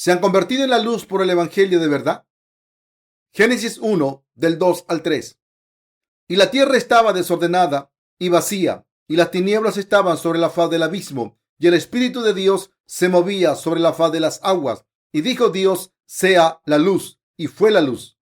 ¿Se han convertido en la luz por el Evangelio de verdad? Génesis 1, del 2 al 3. Y la tierra estaba desordenada y vacía, y las tinieblas estaban sobre la faz del abismo, y el Espíritu de Dios se movía sobre la faz de las aguas. Y dijo Dios: sea la luz, y fue la luz.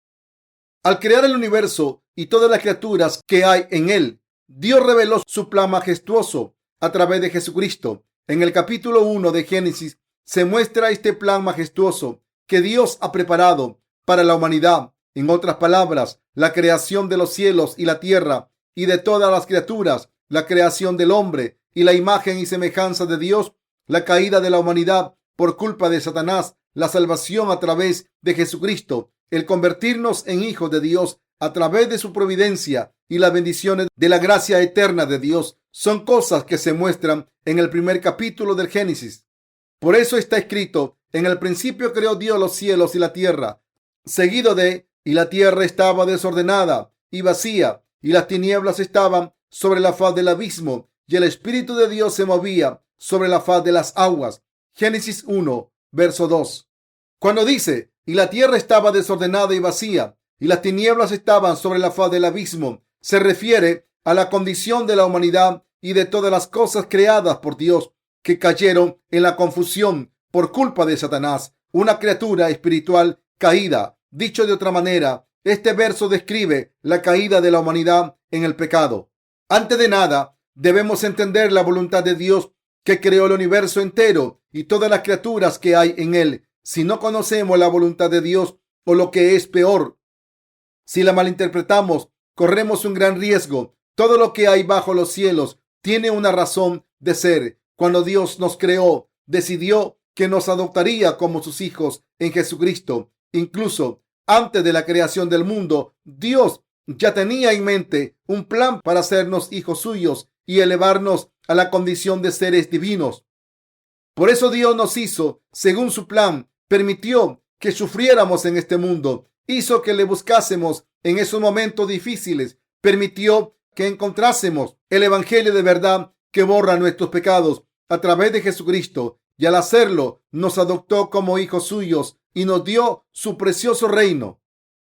Al crear el universo y todas las criaturas que hay en él, Dios reveló su plan majestuoso a través de Jesucristo. En el capítulo 1 de Génesis se muestra este plan majestuoso que Dios ha preparado para la humanidad. En otras palabras, la creación de los cielos y la tierra y de todas las criaturas, la creación del hombre y la imagen y semejanza de Dios, la caída de la humanidad por culpa de Satanás, la salvación a través de Jesucristo, el convertirnos en hijos de Dios a través de su providencia y las bendiciones de la gracia eterna de Dios son cosas que se muestran en el primer capítulo del Génesis. Por eso está escrito: en el principio creó Dios los cielos y la tierra, seguido de: y la tierra estaba desordenada y vacía, y las tinieblas estaban sobre la faz del abismo, y el Espíritu de Dios se movía sobre la faz de las aguas. Génesis 1, verso 2. Cuando dice: y la tierra estaba desordenada y vacía, y las tinieblas estaban sobre la faz del abismo, se refiere a la condición de la humanidad y de todas las cosas creadas por Dios que cayeron en la confusión por culpa de Satanás, una criatura espiritual caída. Dicho de otra manera, este verso describe la caída de la humanidad en el pecado. Antes de nada, debemos entender la voluntad de Dios, que creó el universo entero y todas las criaturas que hay en él. Si no conocemos la voluntad de Dios, o lo que es peor, si la malinterpretamos, corremos un gran riesgo. Todo lo que hay bajo los cielos tiene una razón de ser. Cuando Dios nos creó, decidió que nos adoptaría como sus hijos en Jesucristo. Incluso antes de la creación del mundo, Dios ya tenía en mente un plan para hacernos hijos suyos y elevarnos a la condición de seres divinos. Por eso Dios nos hizo según su plan, permitió que sufriéramos en este mundo, hizo que le buscásemos en esos momentos difíciles, permitió que encontrásemos el Evangelio de verdad que borra nuestros pecados a través de Jesucristo, y al hacerlo nos adoptó como hijos suyos y nos dio su precioso reino.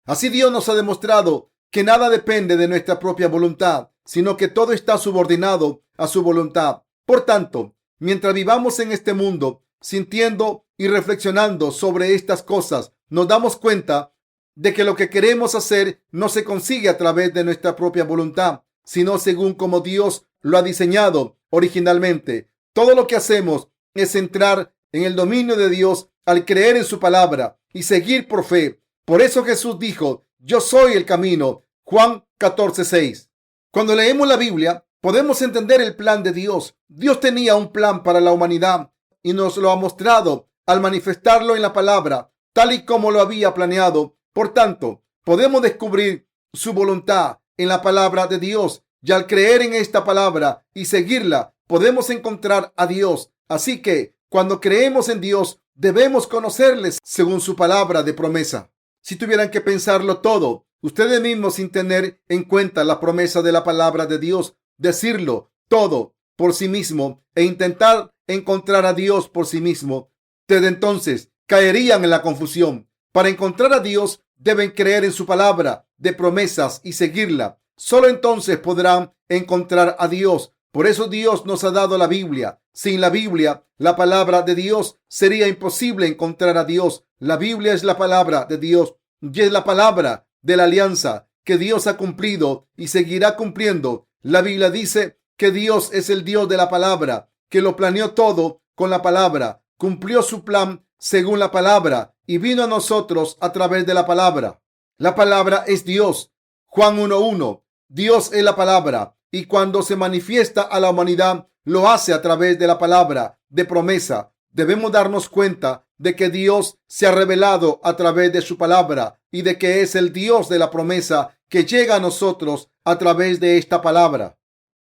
Así Dios nos ha demostrado que nada depende de nuestra propia voluntad, sino que todo está subordinado a su voluntad. Por tanto, mientras vivamos en este mundo, sintiendo y reflexionando sobre estas cosas, nos damos cuenta de que lo que queremos hacer no se consigue a través de nuestra propia voluntad, sino según como Dios lo ha diseñado originalmente. Todo lo que hacemos es entrar en el dominio de Dios al creer en su palabra y seguir por fe. Por eso Jesús dijo: yo soy el camino. Juan 14:6. Cuando leemos la Biblia, podemos entender el plan de Dios. Dios tenía un plan para la humanidad y nos lo ha mostrado al manifestarlo en la palabra, tal y como lo había planeado. Por tanto, podemos descubrir su voluntad en la palabra de Dios, y al creer en esta palabra y seguirla, podemos encontrar a Dios. Así que, cuando creemos en Dios, debemos conocerles según su palabra de promesa. Si tuvieran que pensarlo todo, ustedes mismos, sin tener en cuenta la promesa de la palabra de Dios, decirlo todo por sí mismo e intentar encontrar a Dios por sí mismo, desde entonces caerían en la confusión. Para encontrar a Dios, deben creer en su palabra de promesas y seguirla. Solo entonces podrán encontrar a Dios. Por eso Dios nos ha dado la Biblia. Sin la Biblia, la palabra de Dios, sería imposible encontrar a Dios. La Biblia es la palabra de Dios y es la palabra de la alianza que Dios ha cumplido y seguirá cumpliendo. La Biblia dice que Dios es el Dios de la palabra, que lo planeó todo con la palabra, cumplió su plan según la palabra y vino a nosotros a través de la palabra. La palabra es Dios. Juan 1:1. Dios es la palabra, y cuando se manifiesta a la humanidad, lo hace a través de la palabra de promesa. Debemos darnos cuenta de que Dios se ha revelado a través de su palabra y de que es el Dios de la promesa que llega a nosotros a través de esta palabra.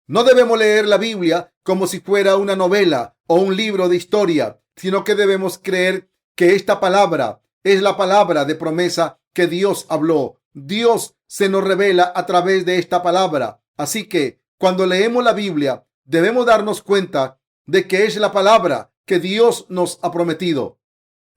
No debemos leer la Biblia como si fuera una novela o un libro de historia, sino que debemos creer que esta palabra es la palabra de promesa que Dios habló. Dios se nos revela a través de esta palabra. Así que cuando leemos la Biblia, debemos darnos cuenta de que es la palabra que Dios nos ha prometido.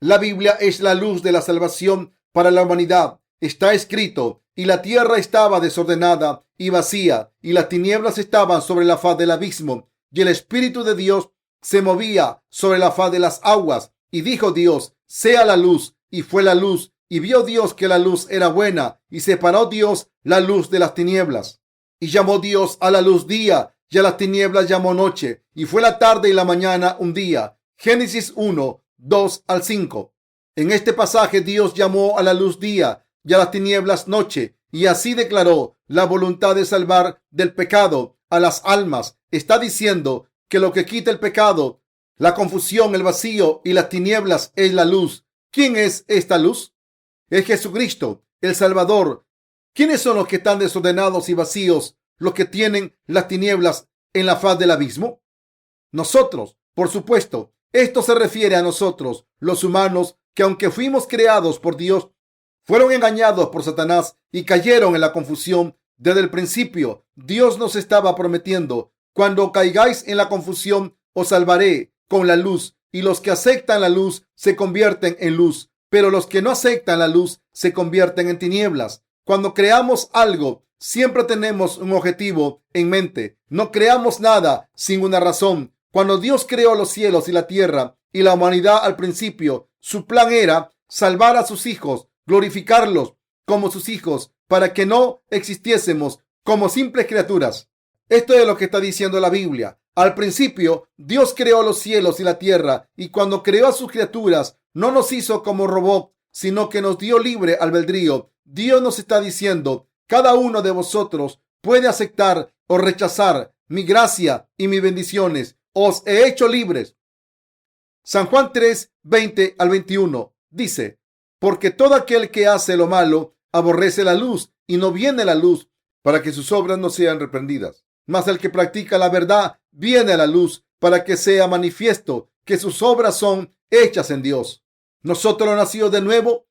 La Biblia es la luz de la salvación para la humanidad. Está escrito: y la tierra estaba desordenada y vacía, y las tinieblas estaban sobre la faz del abismo, y el Espíritu de Dios se movía sobre la faz de las aguas. Y dijo Dios: sea la luz, y fue la luz. Y vio Dios que la luz era buena, y separó Dios la luz de las tinieblas. Y llamó Dios a la luz día, y a las tinieblas llamó noche. Y fue la tarde y la mañana un día. Génesis 1, 2 al 5. En este pasaje Dios llamó a la luz día y a las tinieblas noche, y así declaró la voluntad de salvar del pecado a las almas. Está diciendo que lo que quita el pecado, la confusión, el vacío y las tinieblas es la luz. ¿Quién es esta luz? Es Jesucristo, el Salvador. ¿Quiénes son los que están desordenados y vacíos, los que tienen las tinieblas en la faz del abismo? Nosotros, por supuesto. Esto se refiere a nosotros, los humanos, que aunque fuimos creados por Dios, fueron engañados por Satanás y cayeron en la confusión. Desde el principio, Dios nos estaba prometiendo: cuando caigáis en la confusión, os salvaré con la luz, y los que aceptan la luz se convierten en luz, pero los que no aceptan la luz se convierten en tinieblas. Cuando creamos algo, siempre tenemos un objetivo en mente. No creamos nada sin una razón. Cuando Dios creó los cielos y la tierra y la humanidad al principio, su plan era salvar a sus hijos, glorificarlos como sus hijos, para que no existiésemos como simples criaturas. Esto es lo que está diciendo la Biblia. Al principio, Dios creó los cielos y la tierra, y cuando creó a sus criaturas, no nos hizo como robots, sino que nos dio libre albedrío. Dios nos está diciendo: cada uno de vosotros puede aceptar o rechazar mi gracia y mis bendiciones. Os he hecho libres. San Juan 3, 20 al 21 dice: porque todo aquel que hace lo malo aborrece la luz y no viene a la luz, para que sus obras no sean reprendidas. Mas el que practica la verdad viene a la luz, para que sea manifiesto que sus obras son hechas en Dios. Nosotros, los nacidos de nuevo,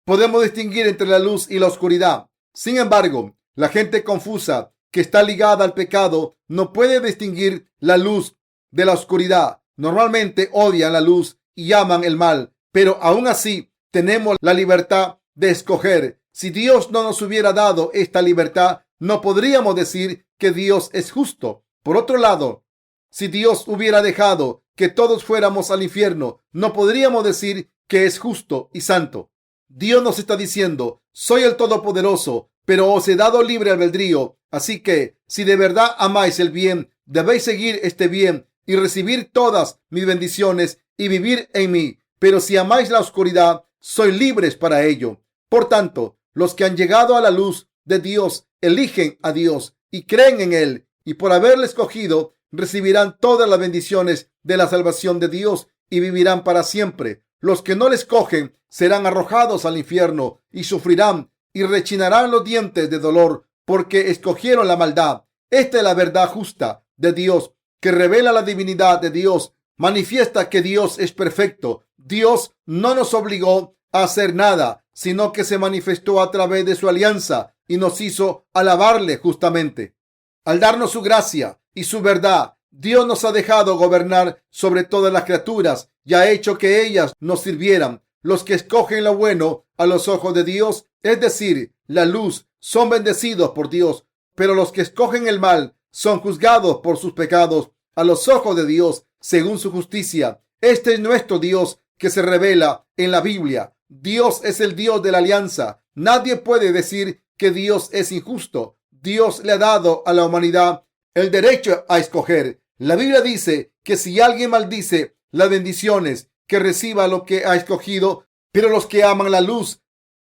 podemos distinguir entre la luz y la oscuridad. Sin embargo, la gente confusa que está ligada al pecado no puede distinguir la luz de la oscuridad. Normalmente odian la luz y aman el mal, pero aún así tenemos la libertad de escoger. Si Dios no nos hubiera dado esta libertad, no podríamos decir que Dios es justo. Por otro lado, si Dios hubiera dejado que todos fuéramos al infierno, no podríamos decir que es justo y santo. Dios nos está diciendo: soy el Todopoderoso, pero os he dado libre albedrío. Así que, si de verdad amáis el bien, debéis seguir este bien y recibir todas mis bendiciones y vivir en mí. Pero si amáis la oscuridad, sois libres para ello. Por tanto, los que han llegado a la luz de Dios eligen a Dios y creen en Él, y por haberle escogido recibirán todas las bendiciones de la salvación de Dios y vivirán para siempre. Los que no le escogen serán arrojados al infierno y sufrirán y rechinarán los dientes de dolor porque escogieron la maldad. Esta es la verdad justa de Dios, que revela la divinidad de Dios, manifiesta que Dios es perfecto. Dios no nos obligó a hacer nada, sino que se manifestó a través de su alianza y nos hizo alabarle justamente. Al darnos su gracia y su verdad, Dios nos ha dejado gobernar sobre todas las criaturas y ha hecho que ellas nos sirvieran. Los que escogen lo bueno a los ojos de Dios, es decir, la luz, son bendecidos por Dios, pero los que escogen el mal son juzgados por sus pecados a los ojos de Dios según su justicia. Este es nuestro Dios que se revela en la Biblia. Dios es el Dios de la alianza. Nadie puede decir que Dios es injusto. Dios le ha dado a la humanidad el derecho a escoger. La Biblia dice que si alguien maldice las bendiciones, que reciba lo que ha escogido, pero los que aman la luz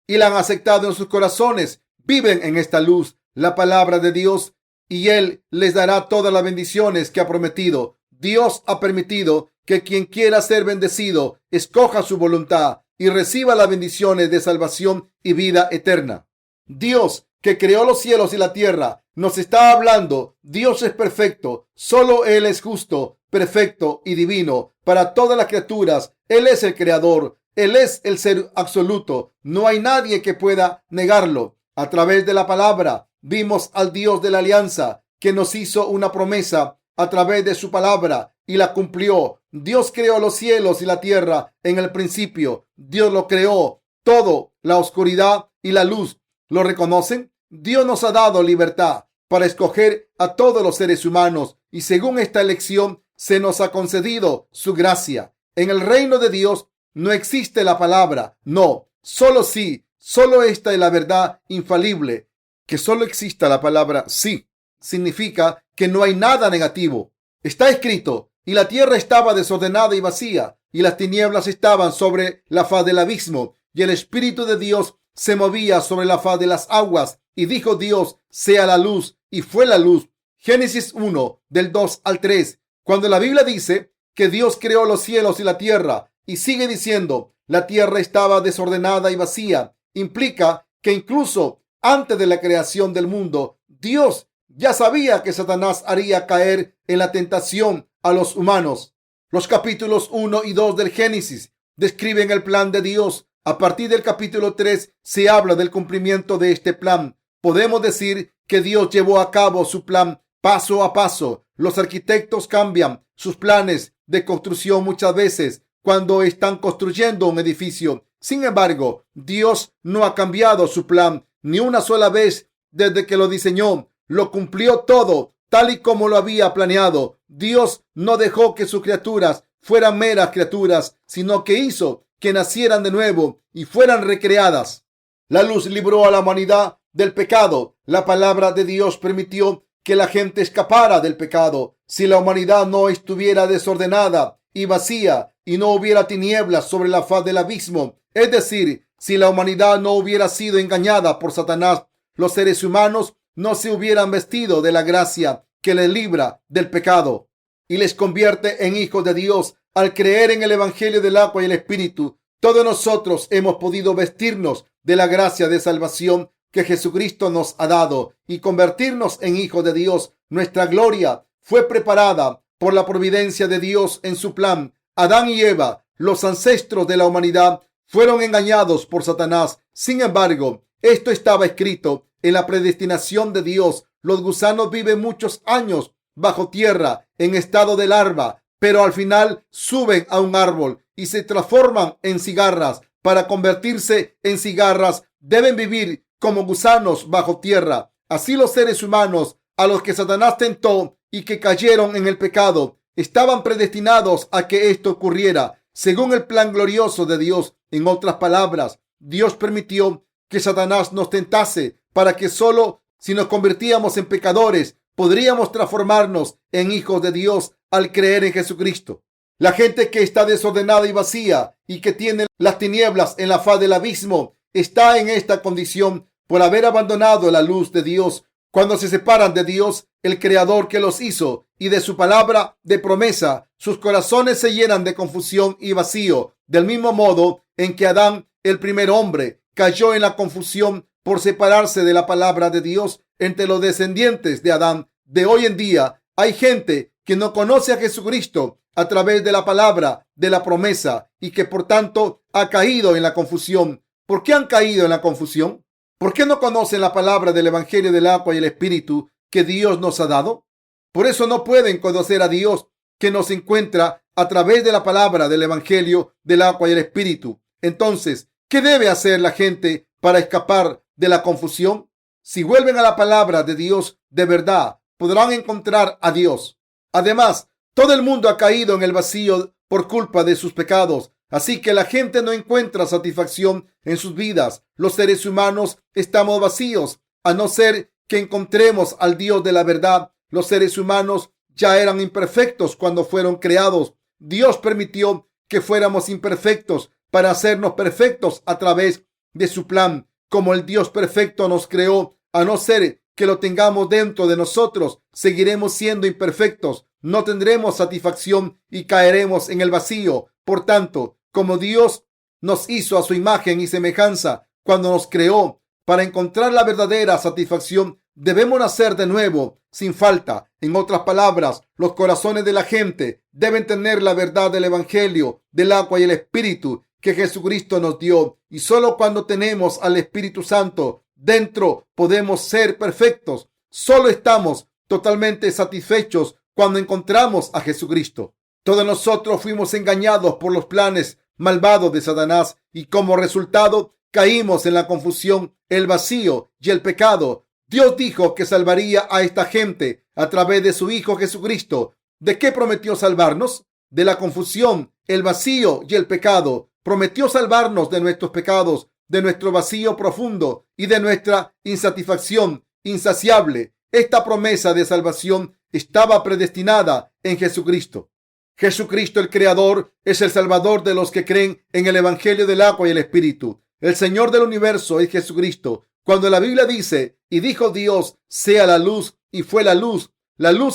y la han aceptado en sus corazones viven en esta luz, la palabra de Dios, y Él les dará todas las bendiciones que ha prometido. Dios ha permitido que quien quiera ser bendecido escoja su voluntad y reciba las bendiciones de salvación y vida eterna. Dios, que creó los cielos y la tierra, nos está hablando. Dios es perfecto, solo Él es justo, perfecto y divino para todas las criaturas. Él es el creador, Él es el ser absoluto. No hay nadie que pueda negarlo. A través de la palabra vimos al Dios de la alianza, que nos hizo una promesa a través de su palabra y la cumplió. Dios creó los cielos y la tierra en el principio. Dios lo creó todo, la oscuridad y la luz. ¿Lo reconocen? Dios nos ha dado libertad para escoger a todos los seres humanos y según esta elección se nos ha concedido su gracia. En el reino de Dios no existe la palabra no, solo sí. Solo esta es la verdad infalible. Que solo exista la palabra sí significa que no hay nada negativo. Está escrito: y la tierra estaba desordenada y vacía, y las tinieblas estaban sobre la faz del abismo, y el Espíritu de Dios se movía sobre la faz de las aguas. Y dijo Dios: sea la luz, y fue la luz. Génesis 1, del 2 al 3. Cuando la Biblia dice que Dios creó los cielos y la tierra, y sigue diciendo: la tierra estaba desordenada y vacía, implica que incluso antes de la creación del mundo, Dios ya sabía que Satanás haría caer en la tentación a los humanos. Los capítulos 1 y 2 del Génesis describen el plan de Dios. A partir del capítulo 3 se habla del cumplimiento de este plan. Podemos decir que Dios llevó a cabo su plan paso a paso. Los arquitectos cambian sus planes de construcción muchas veces cuando están construyendo un edificio. Sin embargo, Dios no ha cambiado su plan ni una sola vez desde que lo diseñó. Lo cumplió todo tal y como lo había planeado. Dios no dejó que sus criaturas fueran meras criaturas, sino que hizo que nacieran de nuevo y fueran recreadas. La luz libró a la humanidad del pecado. La palabra de Dios permitió que la gente escapara del pecado. Si la humanidad no estuviera desordenada y vacía y no hubiera tinieblas sobre la faz del abismo, es decir, si la humanidad no hubiera sido engañada por Satanás, los seres humanos no se hubieran vestido de la gracia que les libra del pecado y les convierte en hijos de Dios. Al creer en el Evangelio del agua y el Espíritu, todos nosotros hemos podido vestirnos de la gracia de salvación que Jesucristo nos ha dado y convertirnos en hijos de Dios. Nuestra gloria fue preparada por la providencia de Dios en su plan. Adán y Eva, los ancestros de la humanidad, fueron engañados por Satanás. Sin embargo, esto estaba escrito en la predestinación de Dios. Los gusanos viven muchos años bajo tierra en estado de larva, pero al final suben a un árbol y se transforman en cigarras. Para convertirse en cigarras deben vivir como gusanos bajo tierra. Así los seres humanos a los que Satanás tentó y que cayeron en el pecado estaban predestinados a que esto ocurriera según el plan glorioso de Dios. En otras palabras, Dios permitió que Satanás nos tentase para que solo si nos convertíamos en pecadores podríamos transformarnos en hijos de Dios al creer en Jesucristo. La gente que está desordenada y vacía y que tiene las tinieblas en la faz del abismo está en esta condición por haber abandonado la luz de Dios. Cuando se separan de Dios, el Creador que los hizo, y de su palabra de promesa, sus corazones se llenan de confusión y vacío, del mismo modo en que Adán, el primer hombre, cayó en la confusión por separarse de la palabra de Dios. Entre los descendientes de Adán de hoy en día hay gente que no conoce a Jesucristo a través de la palabra de la promesa y que por tanto ha caído en la confusión. ¿Por qué han caído en la confusión? ¿Por qué no conocen la palabra del Evangelio del agua y el Espíritu que Dios nos ha dado? Por eso no pueden conocer a Dios que nos encuentra a través de la palabra del Evangelio del agua y el Espíritu. Entonces, ¿qué debe hacer la gente para escapar de la confusión? Si vuelven a la palabra de Dios de verdad, podrán encontrar a Dios. Además, todo el mundo ha caído en el vacío por culpa de sus pecados. Así que la gente no encuentra satisfacción en sus vidas. Los seres humanos estamos vacíos, a no ser que encontremos al Dios de la verdad. Los seres humanos ya eran imperfectos cuando fueron creados. Dios permitió que fuéramos imperfectos para hacernos perfectos a través de su plan. Como el Dios perfecto nos creó, a no ser que lo tengamos dentro de nosotros, seguiremos siendo imperfectos. No tendremos satisfacción y caeremos en el vacío. Por tanto, como Dios nos hizo a su imagen y semejanza cuando nos creó, para encontrar la verdadera satisfacción debemos nacer de nuevo, sin falta. En otras palabras, los corazones de la gente deben tener la verdad del Evangelio, del agua y el Espíritu que Jesucristo nos dio. Y solo cuando tenemos al Espíritu Santo dentro podemos ser perfectos. Solo estamos totalmente satisfechos cuando encontramos a Jesucristo. Todos nosotros fuimos engañados por los planes malvados de Satanás y como resultado caímos en la confusión, el vacío y el pecado. Dios dijo que salvaría a esta gente a través de su Hijo Jesucristo. ¿De qué prometió salvarnos? De la confusión, el vacío y el pecado. Prometió salvarnos de nuestros pecados, de nuestro vacío profundo y de nuestra insatisfacción insaciable. Esta promesa de salvación estaba predestinada en Jesucristo. Jesucristo, el Creador, es el Salvador de los que creen en el Evangelio del agua y el Espíritu. El Señor del universo es Jesucristo. Cuando la Biblia dice, y dijo Dios, sea la luz, y fue la luz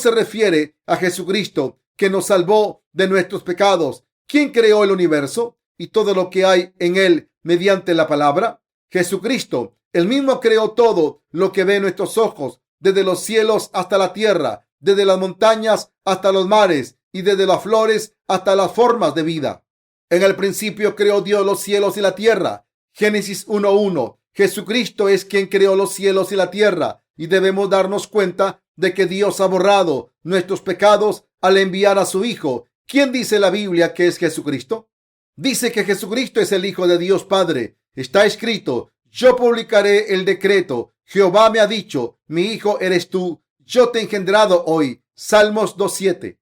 se refiere a Jesucristo, que nos salvó de nuestros pecados. ¿Quién creó el universo y todo lo que hay en él mediante la palabra? Jesucristo. Él mismo creó todo lo que ven nuestros ojos, desde los cielos hasta la tierra, desde las montañas hasta los mares y desde las flores hasta las formas de vida. En el principio creó Dios los cielos y la tierra. Génesis 1:1. Jesucristo es quien creó los cielos y la tierra y debemos darnos cuenta de que Dios ha borrado nuestros pecados al enviar a su Hijo. ¿Quién dice la Biblia que es Jesucristo? Dice que Jesucristo es el Hijo de Dios Padre. Está escrito: yo publicaré el decreto. Jehová me ha dicho: mi hijo eres tú, yo te he engendrado hoy. Salmos 2:7.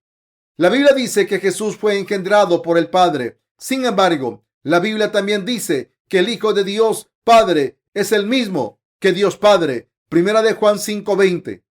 La Biblia dice que Jesús fue engendrado por el Padre. Sin embargo, la Biblia también dice que el Hijo de Dios Padre es el mismo que Dios Padre. Primera de Juan 5:20.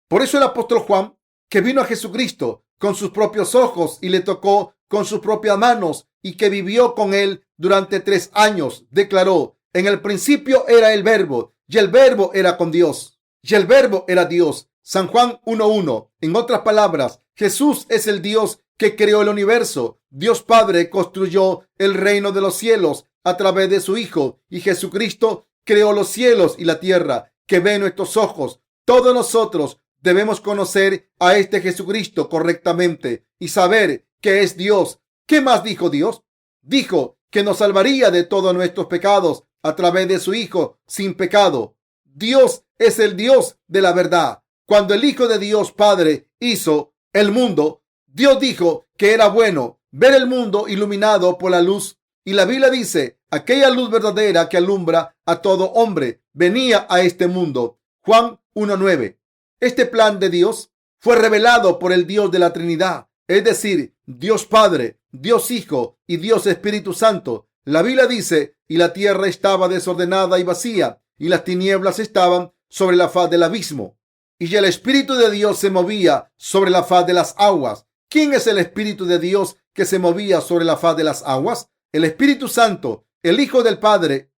Por eso el apóstol Juan, que vino a Jesucristo con sus propios ojos y le tocó con sus propias manos y que vivió con él durante 3 años, declaró: en el principio era el Verbo y el Verbo era con Dios y el Verbo era Dios. San Juan 1:1. En otras palabras, Jesús es el Dios que creó el universo. Dios Padre construyó el reino de los cielos a través de su Hijo y Jesucristo creó los cielos y la tierra que ven nuestros ojos. Todos nosotros debemos conocer a este Jesucristo correctamente y saber que es Dios. ¿Qué más dijo Dios? Dijo que nos salvaría de todos nuestros pecados a través de su Hijo sin pecado. Dios es el Dios de la verdad. Cuando el Hijo de Dios Padre hizo el mundo, Dios dijo que era bueno ver el mundo iluminado por la luz. Y la Biblia dice: aquella luz verdadera que alumbra a todo hombre venía a este mundo. Juan 1:9. Este plan de Dios fue revelado por el Dios de la Trinidad, es decir, Dios Padre, Dios Hijo y Dios Espíritu Santo. La Biblia dice: y la tierra estaba desordenada y vacía, y las tinieblas estaban sobre la faz del abismo, y el Espíritu de Dios se movía sobre la faz de las aguas. ¿Quién es el Espíritu de Dios que se movía sobre la faz de las aguas? El Espíritu Santo, el Hijo del Padre,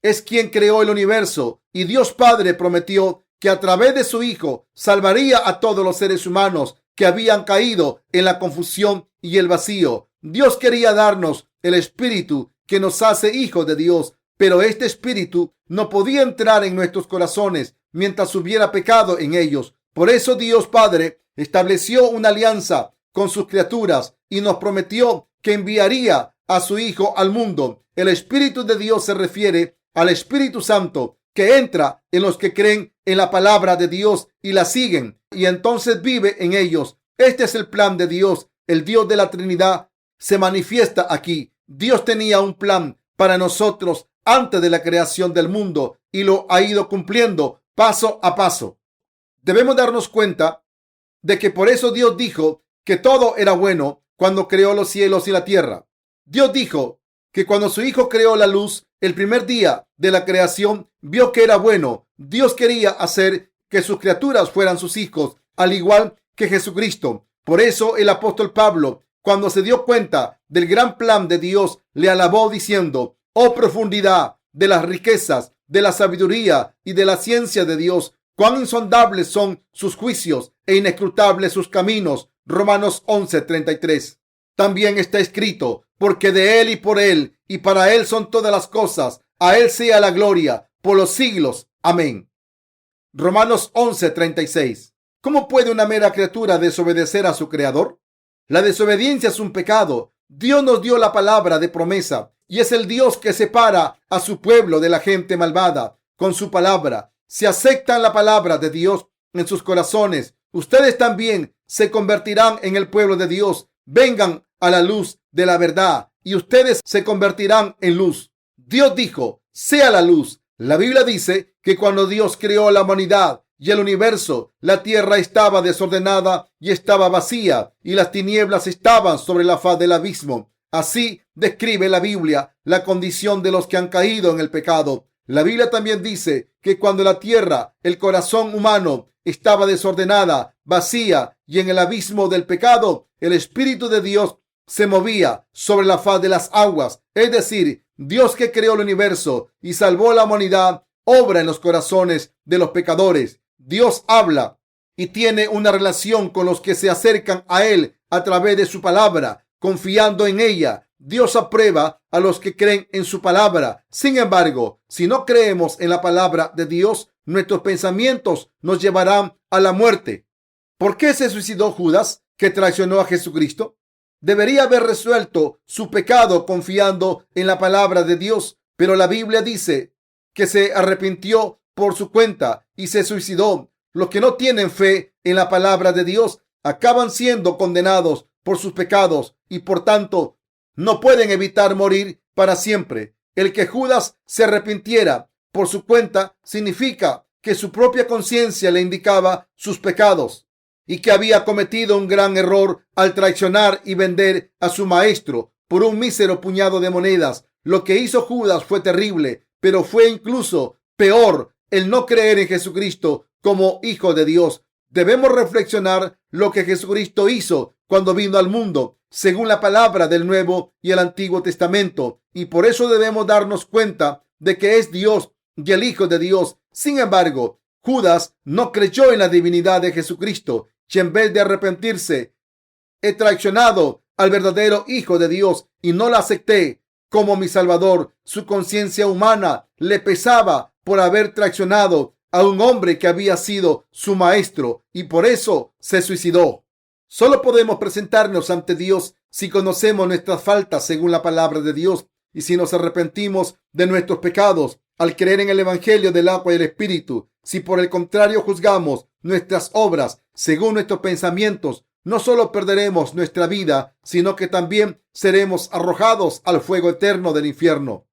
es quien creó el universo, y Dios Padre prometió que a través de su Hijo salvaría a todos los seres humanos que habían caído en la confusión y el vacío. Dios quería darnos el Espíritu que nos hace hijos de Dios, pero este Espíritu no podía entrar en nuestros corazones mientras hubiera pecado en ellos. Por eso Dios Padre estableció una alianza con sus criaturas y nos prometió que enviaría a su Hijo al mundo. El Espíritu de Dios se refiere al Espíritu Santo que entra en los que creen en la palabra de Dios y la siguen, y entonces vive en ellos. Este es el plan de Dios. El Dios de la Trinidad se manifiesta aquí. Dios tenía un plan para nosotros antes de la creación del mundo y lo ha ido cumpliendo paso a paso. Debemos darnos cuenta de que por eso Dios dijo que todo era bueno cuando creó los cielos y la tierra. Dios dijo que cuando su Hijo creó la luz, el primer día de la creación, vio que era bueno. Dios quería hacer que sus criaturas fueran sus hijos, al igual que Jesucristo. Por eso el apóstol Pablo, cuando se dio cuenta del gran plan de Dios, le alabó diciendo: oh profundidad de las riquezas, de la sabiduría y de la ciencia de Dios, cuán insondables son sus juicios e inescrutables sus caminos. Romanos 11:33. También está escrito: porque de Él y por Él y para Él son todas las cosas, a Él sea la gloria por los siglos. Amén. Romanos 11:36. ¿Cómo puede una mera criatura desobedecer a su Creador? La desobediencia es un pecado. Dios nos dio la palabra de promesa y es el Dios que separa a su pueblo de la gente malvada con su palabra. Si aceptan la palabra de Dios en sus corazones, Ustedes también se convertirán en el pueblo de Dios. Vengan a la luz de la verdad y ustedes se convertirán en luz. Dios dijo, sea la luz. La Biblia dice que cuando Dios creó la humanidad y el universo, la tierra estaba desordenada y estaba vacía, y las tinieblas estaban sobre la faz del abismo. Así describe la Biblia la condición de los que han caído en el pecado. La Biblia también dice que cuando la tierra, el corazón humano, estaba desordenada, vacía y en el abismo del pecado, el Espíritu de Dios se movía sobre la faz de las aguas. Es decir, Dios, que creó el universo y salvó a la humanidad, obra en los corazones de los pecadores. Dios habla y tiene una relación con los que se acercan a Él a través de su palabra, confiando en ella. Dios aprueba a los que creen en su palabra. Sin embargo, si no creemos en la palabra de Dios, nuestros pensamientos nos llevarán a la muerte. ¿Por qué se suicidó Judas, que traicionó a Jesucristo? Debería haber resuelto su pecado confiando en la palabra de Dios, pero la Biblia dice que se arrepintió por su cuenta y se suicidó. Los que no tienen fe en la palabra de Dios acaban siendo condenados por sus pecados y por tanto no pueden evitar morir para siempre. El que Judas se arrepintiera por su cuenta significa que su propia conciencia le indicaba sus pecados y que había cometido un gran error al traicionar y vender a su maestro por un mísero puñado de monedas. Lo que hizo Judas fue terrible, pero fue incluso peor el no creer en Jesucristo como Hijo de Dios. Debemos reflexionar lo que Jesucristo hizo cuando vino al mundo, según la palabra del Nuevo y el Antiguo Testamento, y por eso debemos darnos cuenta de que es Dios y el Hijo de Dios. Sin embargo, Judas no creyó en la divinidad de Jesucristo y en vez de arrepentirse, he traicionado al verdadero Hijo de Dios y no lo acepté como mi Salvador. Su conciencia humana le pesaba por haber traicionado a un hombre que había sido su maestro y por eso se suicidó. Solo podemos presentarnos ante Dios si conocemos nuestras faltas según la palabra de Dios y si nos arrepentimos de nuestros pecados al creer en el Evangelio del agua y el Espíritu. Si por el contrario juzgamos nuestras obras según nuestros pensamientos, no solo perderemos nuestra vida, sino que también seremos arrojados al fuego eterno del infierno.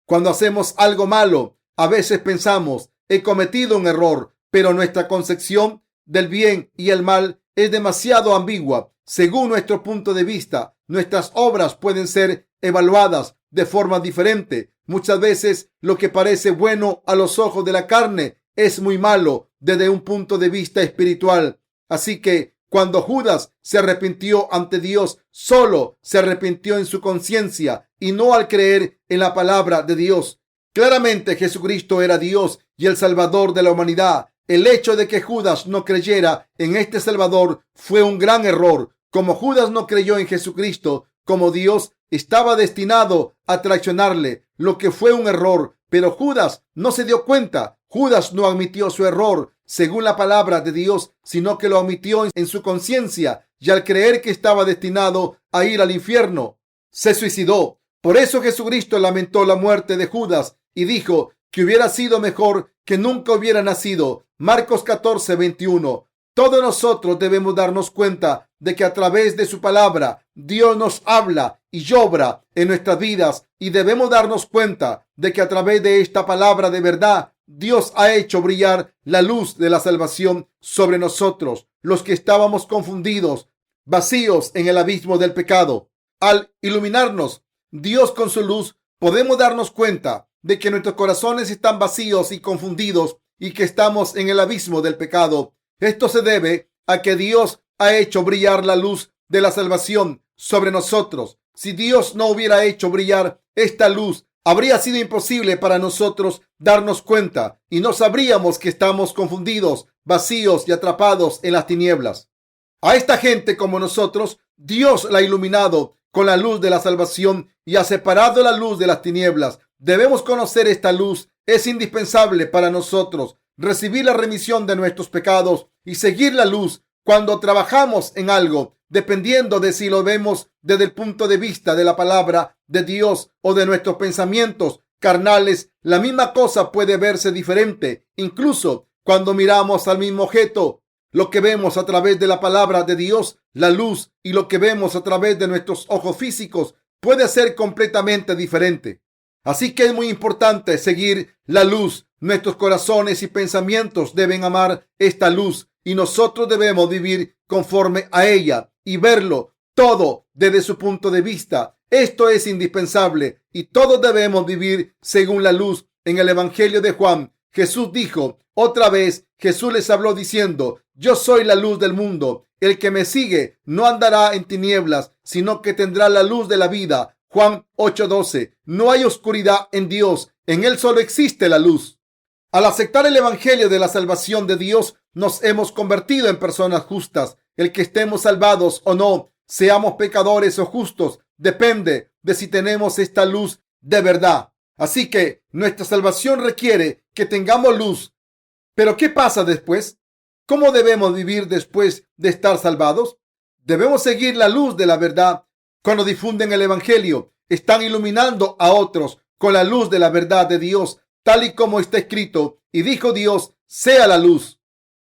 Cuando hacemos algo malo, a veces pensamos, he cometido un error, pero nuestra concepción del bien y el mal es demasiado ambigua. Según nuestro punto de vista, nuestras obras pueden ser evaluadas de forma diferente. Muchas veces lo que parece bueno a los ojos de la carne es muy malo desde un punto de vista espiritual. Así que cuando Judas se arrepintió ante Dios, solo se arrepintió en su conciencia y no al creer en la palabra de Dios. Claramente Jesucristo era Dios y el Salvador de la humanidad. El hecho de que Judas no creyera en este Salvador fue un gran error. Como Judas no creyó en Jesucristo como Dios, estaba destinado a traicionarle, lo que fue un error. Pero Judas no se dio cuenta. Judas no admitió su error según la palabra de Dios, sino que lo admitió en su conciencia y al creer que estaba destinado a ir al infierno, se suicidó. Por eso Jesucristo lamentó la muerte de Judas y dijo que hubiera sido mejor que nunca hubiera nacido. Marcos 14:21. Todos nosotros debemos darnos cuenta de que a través de su palabra Dios nos habla y obra en nuestras vidas y debemos darnos cuenta de que a través de esta palabra de verdad Dios ha hecho brillar la luz de la salvación sobre nosotros, los que estábamos confundidos, vacíos en el abismo del pecado. Al iluminarnos Dios con su luz, podemos darnos cuenta de que nuestros corazones están vacíos y confundidos y que estamos en el abismo del pecado. Esto se debe a que Dios ha hecho brillar la luz de la salvación sobre nosotros. Si Dios no hubiera hecho brillar esta luz, habría sido imposible para nosotros darnos cuenta y no sabríamos que estamos confundidos, vacíos y atrapados en las tinieblas. A esta gente como nosotros, Dios la ha iluminado con la luz de la salvación y ha separado la luz de las tinieblas. Debemos conocer esta luz. Es indispensable para nosotros recibir la remisión de nuestros pecados y seguir la luz cuando trabajamos en algo, dependiendo de si lo vemos desde el punto de vista de la palabra de Dios o de nuestros pensamientos carnales. La misma cosa puede verse diferente. Incluso cuando miramos al mismo objeto, Lo que vemos a través de la palabra de Dios, la luz, y lo que vemos a través de nuestros ojos físicos puede ser completamente diferente. Así que es muy importante seguir la luz. Nuestros corazones y pensamientos deben amar esta luz y nosotros debemos vivir conforme a ella y verlo todo desde su punto de vista. Esto es indispensable y todos debemos vivir según la luz. En el Evangelio de Juan, Jesús dijo otra vez, Jesús les habló diciendo: yo soy la luz del mundo. El que me sigue no andará en tinieblas, sino que tendrá la luz de la vida. Juan 8:12. No hay oscuridad en Dios. En Él solo existe la luz. Al aceptar el Evangelio de la salvación de Dios, nos hemos convertido en personas justas. El que estemos salvados o no, seamos pecadores o justos, depende de si tenemos esta luz de verdad. Así que nuestra salvación requiere que tengamos luz. Pero ¿qué pasa después? ¿Cómo debemos vivir después de estar salvados? Debemos seguir la luz de la verdad. Cuando difunden el Evangelio, están iluminando a otros con la luz de la verdad de Dios, tal y como está escrito. Y dijo Dios: sea la luz.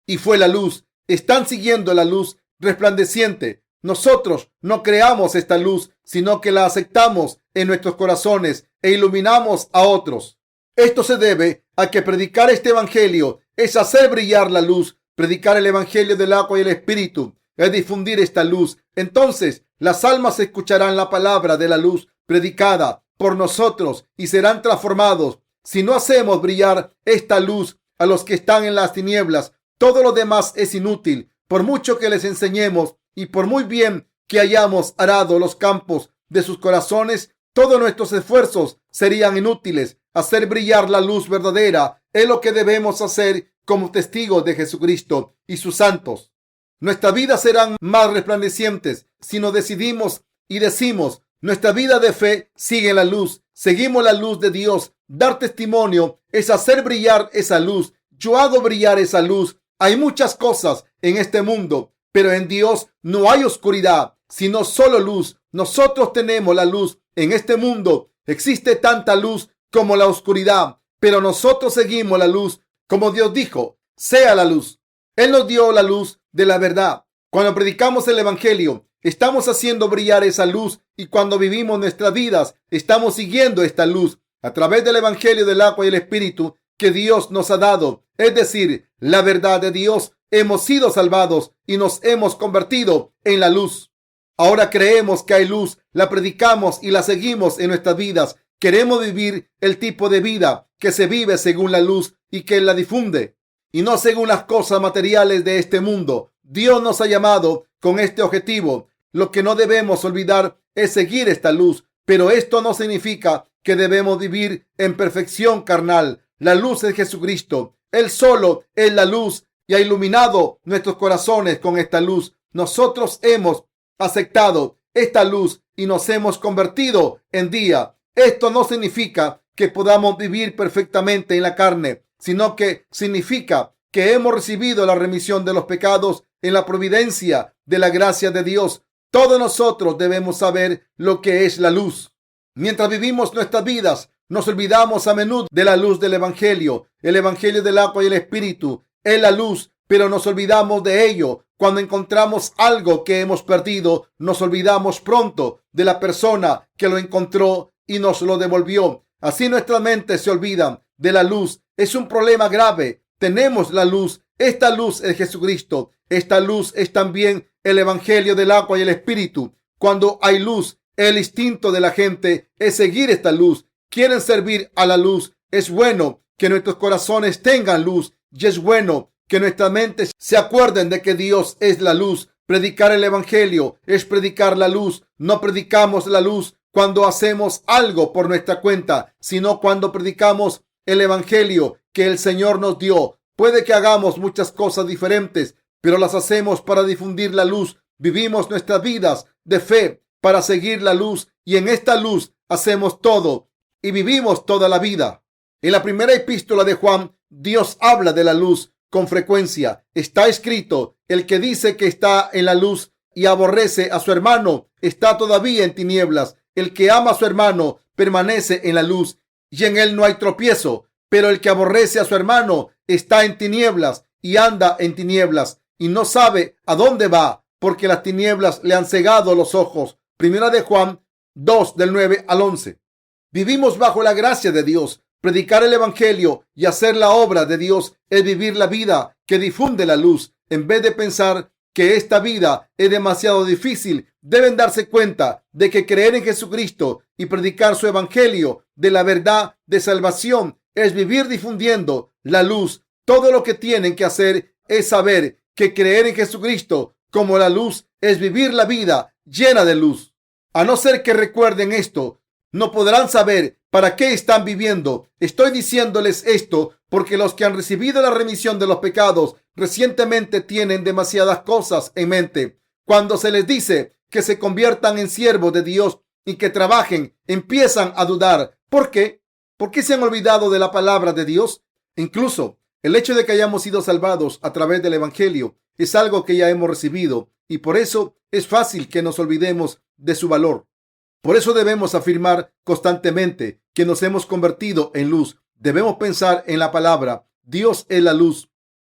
Y fue la luz. Están siguiendo la luz resplandeciente. Nosotros no creamos esta luz, sino que la aceptamos en nuestros corazones e iluminamos a otros. Esto se debe a que predicar este Evangelio es hacer brillar la luz. Predicar el Evangelio del agua y el Espíritu es difundir esta luz. Entonces las almas escucharán la palabra de la luz predicada por nosotros y serán transformados. Si no hacemos brillar esta luz a los que están en las tinieblas, todo lo demás es inútil. Por mucho que les enseñemos y por muy bien que hayamos arado los campos de sus corazones, todos nuestros esfuerzos serían inútiles. Hacer brillar la luz verdadera es lo que debemos hacer como testigos de Jesucristo y sus santos. Nuestras vidas serán más resplandecientes si nos decidimos y decimos: nuestra vida de fe sigue la luz. Seguimos la luz de Dios. Dar testimonio es hacer brillar esa luz. Yo hago brillar esa luz. Hay muchas cosas en este mundo, pero en Dios no hay oscuridad, sino solo luz. Nosotros tenemos la luz. En este mundo existe tanta luz como la oscuridad, pero nosotros seguimos la luz. Como Dios dijo: sea la luz. Él nos dio la luz de la verdad. Cuando predicamos el Evangelio, estamos haciendo brillar esa luz, y cuando vivimos nuestras vidas, estamos siguiendo esta luz a través del Evangelio del agua y el Espíritu que Dios nos ha dado, es decir, la verdad de Dios. Hemos sido salvados y nos hemos convertido en la luz. Ahora creemos que hay luz, la predicamos y la seguimos en nuestras vidas. Queremos vivir el tipo de vida que se vive según la luz y que la difunde, y no según las cosas materiales de este mundo. Dios nos ha llamado con este objetivo. Lo que no debemos olvidar es seguir esta luz, pero esto no significa que debemos vivir en perfección carnal. La luz es Jesucristo. Él solo es la luz y ha iluminado nuestros corazones con esta luz. Nosotros hemos aceptado esta luz y nos hemos convertido en día. Esto no significa que podamos vivir perfectamente en la carne, sino que significa que hemos recibido la remisión de los pecados en la providencia de la gracia de Dios. Todos nosotros debemos saber lo que es la luz. Mientras vivimos nuestras vidas, nos olvidamos a menudo de la luz del Evangelio. El Evangelio del agua y el Espíritu es la luz, pero nos olvidamos de ello. Cuando encontramos algo que hemos perdido, nos olvidamos pronto de la persona que lo encontró y nos lo devolvió. Así nuestras mentes se olvidan de la luz. Es un problema grave. Tenemos la luz. Esta luz es Jesucristo. Esta luz es también el Evangelio del agua y el Espíritu. Cuando hay luz, el instinto de la gente es seguir esta luz. Quieren servir a la luz. Es bueno que nuestros corazones tengan luz y es bueno que nuestras mentes se acuerden de que Dios es la luz. Predicar el Evangelio es predicar la luz. No predicamos la luz cuando hacemos algo por nuestra cuenta, sino cuando predicamos el Evangelio que el Señor nos dio. Puede que hagamos muchas cosas diferentes, pero las hacemos para difundir la luz. Vivimos nuestras vidas de fe para seguir la luz, y en esta luz hacemos todo y vivimos toda la vida. En la primera epístola de Juan, Dios habla de la luz con frecuencia. Está escrito: el que dice que está en la luz y aborrece a su hermano está todavía en tinieblas. El que ama a su hermano permanece en la luz y en él no hay tropiezo. Pero el que aborrece a su hermano está en tinieblas y anda en tinieblas. y no sabe a dónde va porque las tinieblas le han cegado los ojos. Primera de Juan 2 del 9 al 11. Vivimos bajo la gracia de Dios. Predicar el evangelio y hacer la obra de Dios es vivir la vida que difunde la luz. En vez de pensar que esta vida es demasiado difícil, deben darse cuenta de que creer en Jesucristo y predicar su evangelio de la verdad de salvación es vivir difundiendo la luz. Todo lo que tienen que hacer es saber que creer en Jesucristo como la luz es vivir la vida llena de luz. A no ser que recuerden esto, no podrán saber para qué están viviendo. Estoy diciéndoles esto porque los que han recibido la remisión de los pecados recientemente tienen demasiadas cosas en mente. Cuando se les dice que se conviertan en siervos de Dios y que trabajen, empiezan a dudar. ¿Por qué? ¿Por qué se han olvidado de la palabra de Dios? Incluso el hecho de que hayamos sido salvados a través del evangelio es algo que ya hemos recibido y por eso es fácil que nos olvidemos de su valor. Por eso debemos afirmar constantemente que nos hemos convertido en luz. Debemos pensar en la palabra. Dios es la luz.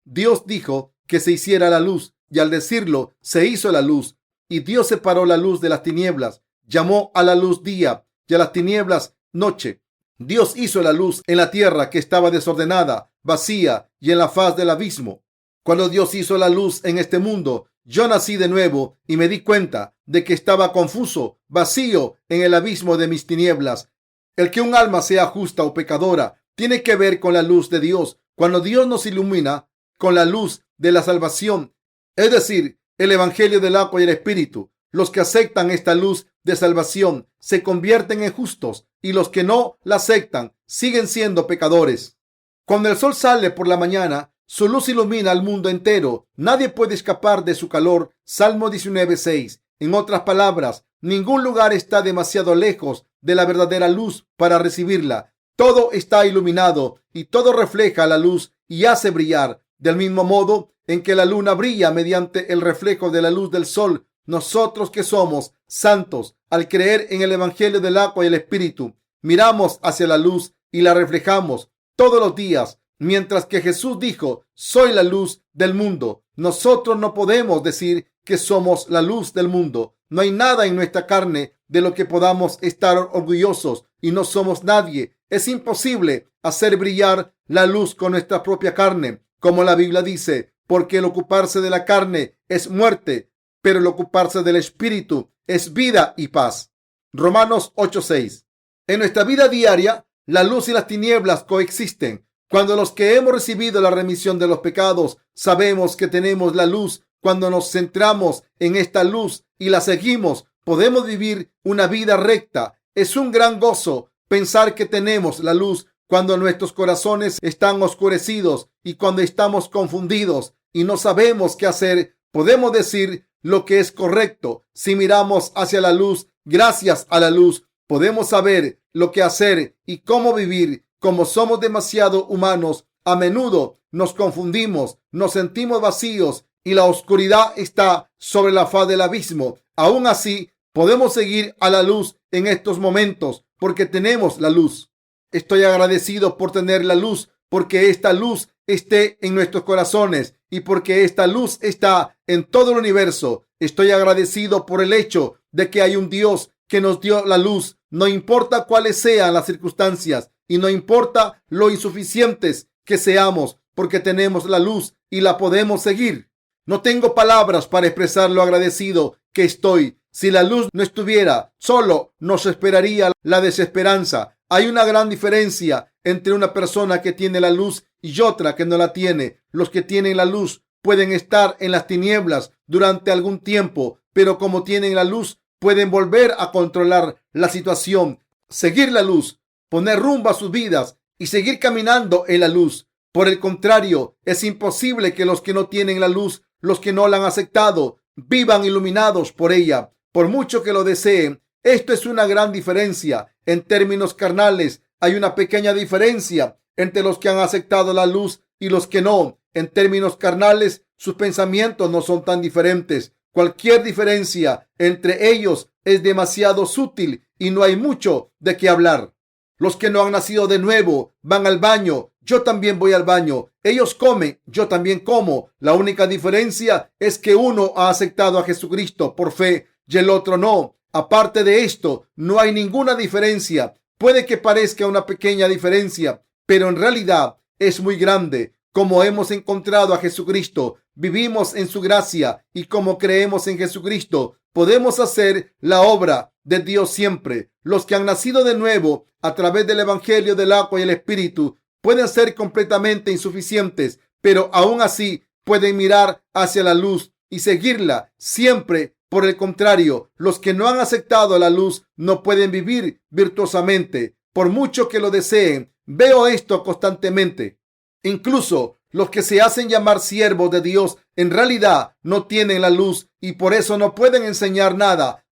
Dios dijo que se hiciera la luz y al decirlo se hizo la luz. Y Dios separó la luz de las tinieblas. Llamó a la luz día y a las tinieblas noche. Dios hizo la luz en la tierra que estaba desordenada, vacía y en la faz del abismo. Cuando Dios hizo la luz en este mundo, yo nací de nuevo y me di cuenta de que estaba confuso, vacío en el abismo de mis tinieblas. El que un alma sea justa o pecadora tiene que ver con la luz de Dios. Cuando Dios nos ilumina con la luz de la salvación, es decir, el evangelio del agua y el espíritu, los que aceptan esta luz de salvación se convierten en justos y los que no la aceptan siguen siendo pecadores. Cuando el sol sale por la mañana, su luz ilumina al mundo entero. Nadie puede escapar de su calor. Salmo 19:6. En otras palabras, ningún lugar está demasiado lejos de la verdadera luz para recibirla. Todo está iluminado y todo refleja la luz y hace brillar. Del mismo modo en que la luna brilla mediante el reflejo de la luz del sol, nosotros que somos santos, al creer en el evangelio del agua y el espíritu, miramos hacia la luz y la reflejamos todos los días. Mientras que Jesús dijo, soy la luz del mundo, nosotros no podemos decir que somos la luz del mundo. No hay nada en nuestra carne de lo que podamos estar orgullosos y no somos nadie. Es imposible hacer brillar la luz con nuestra propia carne, como la Biblia dice, porque el ocuparse de la carne es muerte, pero el ocuparse del espíritu es vida y paz. Romanos 8:6. En nuestra vida diaria, la luz y las tinieblas coexisten. Cuando los que hemos recibido la remisión de los pecados sabemos que tenemos la luz, cuando nos centramos en esta luz y la seguimos, podemos vivir una vida recta. Es un gran gozo pensar que tenemos la luz cuando nuestros corazones están oscurecidos y cuando estamos confundidos y no sabemos qué hacer. Podemos decir lo que es correcto. Si miramos hacia la luz, gracias a la luz, podemos saber lo que hacer y cómo vivir. Como somos demasiado humanos, a menudo nos confundimos, nos sentimos vacíos y la oscuridad está sobre la faz del abismo. Aún así, podemos seguir a la luz en estos momentos porque tenemos la luz. Estoy agradecido por tener la luz, porque esta luz esté en nuestros corazones y porque esta luz está en todo el universo. Estoy agradecido por el hecho de que hay un Dios que nos dio la luz, no importa cuáles sean las circunstancias. Y no importa lo insuficientes que seamos, porque tenemos la luz y la podemos seguir. No tengo palabras para expresar lo agradecido que estoy. Si la luz no estuviera, solo nos esperaría la desesperanza. Hay una gran diferencia entre una persona que tiene la luz y otra que no la tiene. Los que tienen la luz pueden estar en las tinieblas durante algún tiempo, pero como tienen la luz, pueden volver a controlar la situación, seguir la luz, poner rumbo a sus vidas y seguir caminando en la luz. Por el contrario, es imposible que los que no tienen la luz, los que no la han aceptado, vivan iluminados por ella, por mucho que lo deseen. Esto es una gran diferencia. En términos carnales, hay una pequeña diferencia entre los que han aceptado la luz y los que no. En términos carnales, sus pensamientos no son tan diferentes. Cualquier diferencia entre ellos es demasiado sutil y no hay mucho de qué hablar. Los que no han nacido de nuevo van al baño yo también voy al baño. Ellos comen, yo también como. La única diferencia es que uno ha aceptado a Jesucristo por fe y el otro no. Aparte de esto, no hay ninguna diferencia. Puede que parezca una pequeña diferencia, pero en realidad es muy grande. Como hemos encontrado a Jesucristo, vivimos en su gracia y como creemos en Jesucristo, podemos hacer la obra de Dios siempre. Los que han nacido de nuevo a través del Evangelio del agua y el Espíritu pueden ser completamente insuficientes, pero aún así pueden mirar hacia la luz y seguirla siempre. Por el contrario, los que no han aceptado la luz no pueden vivir virtuosamente, por mucho que lo deseen. Veo esto constantemente. Incluso los que se hacen llamar siervos de Dios en realidad no tienen la luz y por eso no pueden enseñar nada.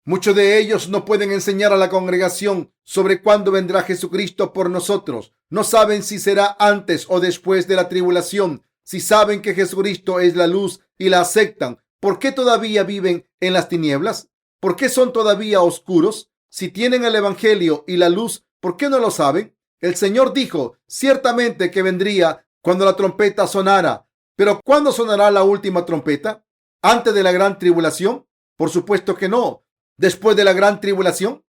Muchos de ellos no pueden enseñar a la congregación sobre cuándo vendrá Jesucristo por nosotros. No saben si será antes o después de la tribulación. Si saben que Jesucristo es la luz y la aceptan, ¿por qué todavía viven en las tinieblas? ¿Por qué son todavía oscuros? Si tienen el Evangelio y la luz, ¿por qué no lo saben? El Señor dijo ciertamente que vendría cuando la trompeta sonara. ¿Pero cuándo sonará la última trompeta? ¿Antes de la gran tribulación? Por supuesto que no. ¿Después de la gran tribulación?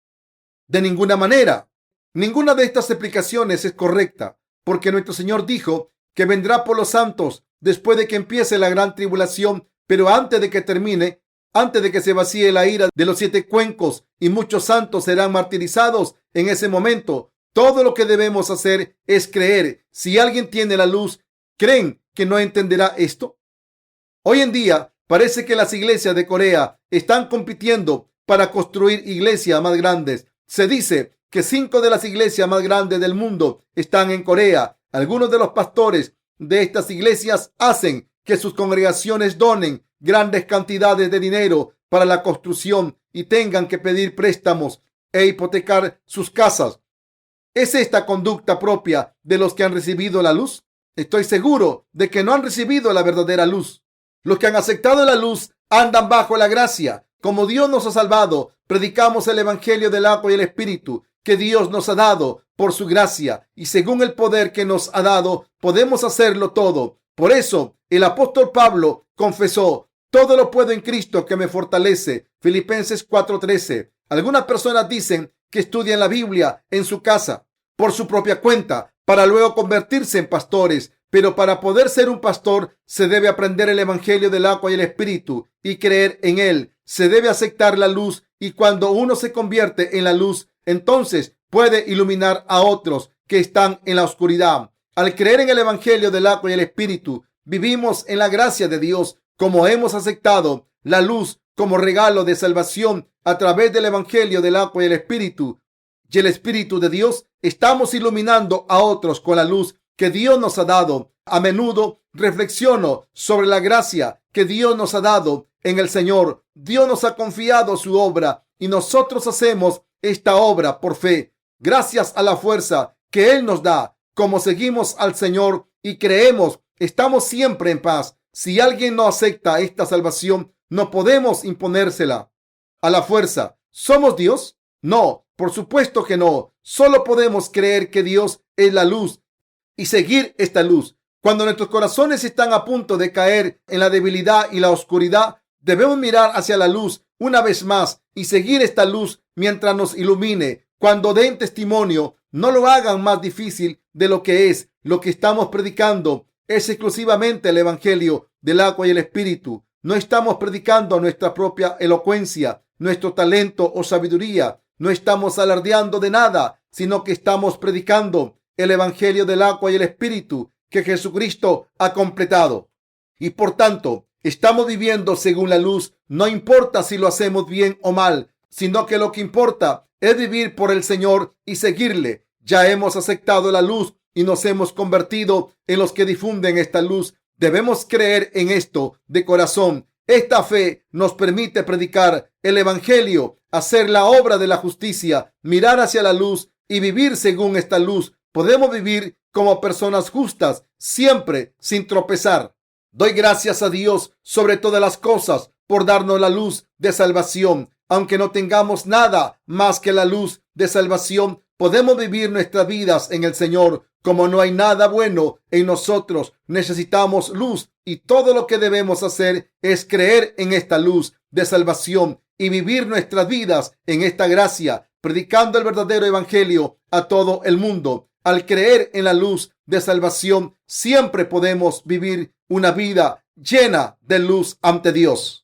De ninguna manera. Ninguna de estas explicaciones es correcta, porque nuestro Señor dijo que vendrá por los santos después de que empiece la gran tribulación, pero antes de que termine, antes de que se vacíe la ira de los 7 cuencos, y muchos santos serán martirizados en ese momento. Todo lo que debemos hacer es creer. Si alguien tiene la luz, ¿creen que no entenderá esto? Hoy en día parece que las iglesias de Corea están compitiendo para construir iglesias más grandes. Se dice que 5 de las iglesias más grandes del mundo están en Corea. Algunos de los pastores de estas iglesias hacen que sus congregaciones donen grandes cantidades de dinero para la construcción y tengan que pedir préstamos e hipotecar sus casas. ¿Es esta conducta propia de los que han recibido la luz? Estoy seguro de que no han recibido la verdadera luz. Los que han aceptado la luz andan bajo la gracia. Como Dios nos ha salvado, predicamos el Evangelio del agua y el Espíritu que Dios nos ha dado por su gracia, y según el poder que nos ha dado, podemos hacerlo todo. Por eso, el apóstol Pablo confesó: todo lo puedo en Cristo que me fortalece. Filipenses 4:13. Algunas personas dicen que estudian la Biblia en su casa por su propia cuenta para luego convertirse en pastores. Pero para poder ser un pastor se debe aprender el Evangelio del agua y el Espíritu y creer en él. Se debe aceptar la luz, y cuando uno se convierte en la luz, entonces puede iluminar a otros que están en la oscuridad. Al creer en el Evangelio del agua y el Espíritu, vivimos en la gracia de Dios. Como hemos aceptado la luz como regalo de salvación a través del Evangelio del agua y el Espíritu de Dios, estamos iluminando a otros con la luz que Dios nos ha dado. A menudo reflexiono sobre la gracia que Dios nos ha dado en el Señor. Dios nos ha confiado su obra y nosotros hacemos esta obra por fe, gracias a la fuerza que Él nos da. Como seguimos al Señor y creemos, estamos siempre en paz. Si alguien no acepta esta salvación, no podemos imponérsela a la fuerza. ¿Somos Dios? No, por supuesto que no. Solo podemos creer que Dios es la luz y seguir esta luz. Cuando nuestros corazones están a punto de caer en la debilidad y la oscuridad, debemos mirar hacia la luz una vez más y seguir esta luz mientras nos ilumine. Cuando den testimonio, no lo hagan más difícil de lo que es. Lo que estamos predicando es exclusivamente el Evangelio del agua y el Espíritu. No estamos predicando nuestra propia elocuencia, nuestro talento o sabiduría. No estamos alardeando de nada, sino que estamos predicando el Evangelio del agua y el Espíritu que Jesucristo ha completado. Y por tanto, estamos viviendo según la luz. No importa si lo hacemos bien o mal, sino que lo que importa es vivir por el Señor y seguirle. Ya hemos aceptado la luz y nos hemos convertido en los que difunden esta luz. Debemos creer en esto de corazón. Esta fe nos permite predicar el Evangelio, hacer la obra de la justicia, mirar hacia la luz y vivir según esta luz. Podemos vivir como personas justas, siempre sin tropezar. Doy gracias a Dios sobre todas las cosas por darnos la luz de salvación. Aunque no tengamos nada más que la luz de salvación, podemos vivir nuestras vidas en el Señor. Como no hay nada bueno en nosotros, necesitamos luz y todo lo que debemos hacer es creer en esta luz de salvación y vivir nuestras vidas en esta gracia, predicando el verdadero evangelio a todo el mundo. Al creer en la luz de salvación, siempre podemos vivir una vida llena de luz ante Dios.